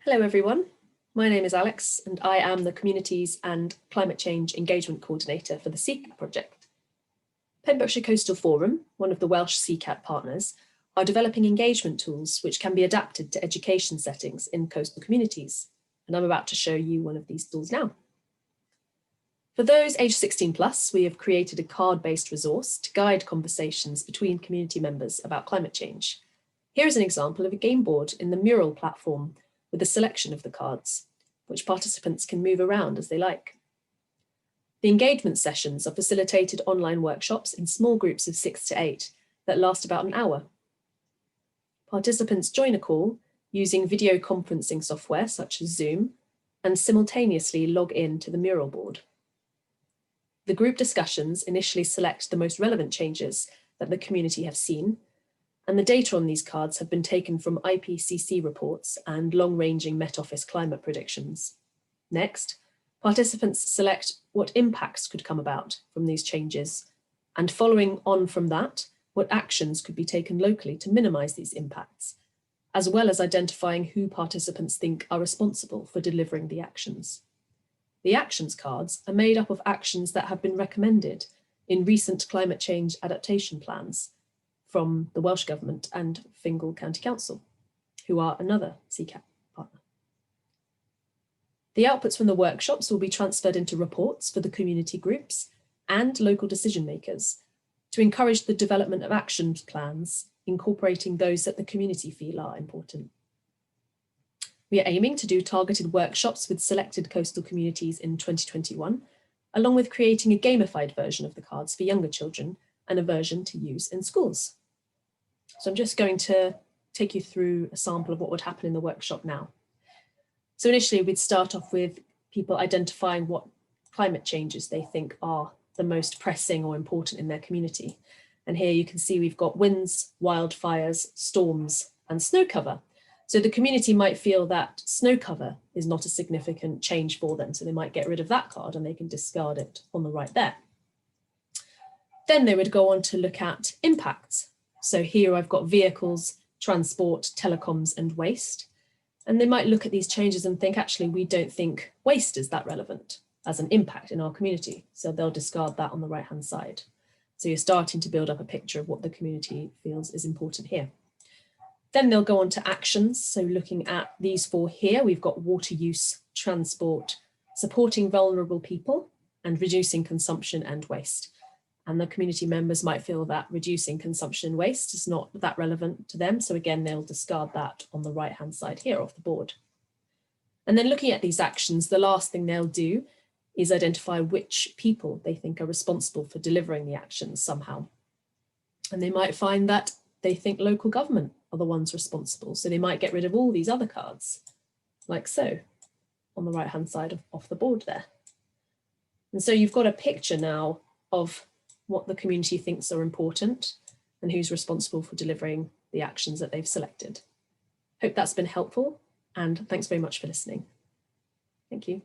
Hello everyone, my name is Alex and I am the Communities and Climate Change Engagement Coordinator for the CCAT project. Pembrokeshire Coastal Forum, one of the Welsh CCAT partners, are developing engagement tools which can be adapted to education settings in coastal communities, and I'm about to show you one of these tools now. For those aged 16 plus, we have created a card-based resource to guide conversations between community members about climate change. Here is an example of a game board in the Mural platform with a selection of the cards, which participants can move around as they like. The engagement sessions are facilitated online workshops in small groups of 6 to 8 that last about an hour. Participants join a call using video conferencing software such as Zoom and simultaneously log in to the Mural board. The group discussions initially select the most relevant changes that the community have seen, and the data on these cards have been taken from IPCC reports and long-ranging Met Office climate predictions. Next, participants select what impacts could come about from these changes, and following on from that, what actions could be taken locally to minimise these impacts, as well as identifying who participants think are responsible for delivering the actions. The actions cards are made up of actions that have been recommended in recent climate change adaptation plans from the Welsh Government and Fingal County Council, who are another CCAT partner. The outputs from the workshops will be transferred into reports for the community groups and local decision makers to encourage the development of action plans, incorporating those that the community feel are important. We are aiming to do targeted workshops with selected coastal communities in 2021, along with creating a gamified version of the cards for younger children and a version to use in schools. So I'm just going to take you through a sample of what would happen in the workshop now. So initially we'd start off with people identifying what climate changes they think are the most pressing or important in their community. And here you can see we've got winds, wildfires, storms, and snow cover. So the community might feel that snow cover is not a significant change for them. So they might get rid of that card and they can discard it on the right there. Then they would go on to look at impacts. So here I've got vehicles, transport, telecoms, and waste. And they might look at these changes and think, actually, we don't think waste is that relevant as an impact in our community. So they'll discard that on the right-hand side. So you're starting to build up a picture of what the community feels is important here. Then they'll go on to actions. So looking at these four here, we've got water use, transport, supporting vulnerable people, and reducing consumption and waste. And the community members might feel that reducing consumption and waste is not that relevant to them. So again, they'll discard that on the right-hand side here off the board. And then looking at these actions, the last thing they'll do is identify which people they think are responsible for delivering the actions somehow. And they might find that they think local government are the ones responsible. So they might get rid of all these other cards, like so, on the right-hand side off the board there. And so you've got a picture now of what the community thinks are important and who's responsible for delivering the actions that they've selected. Hope that's been helpful, and thanks very much for listening. Thank you.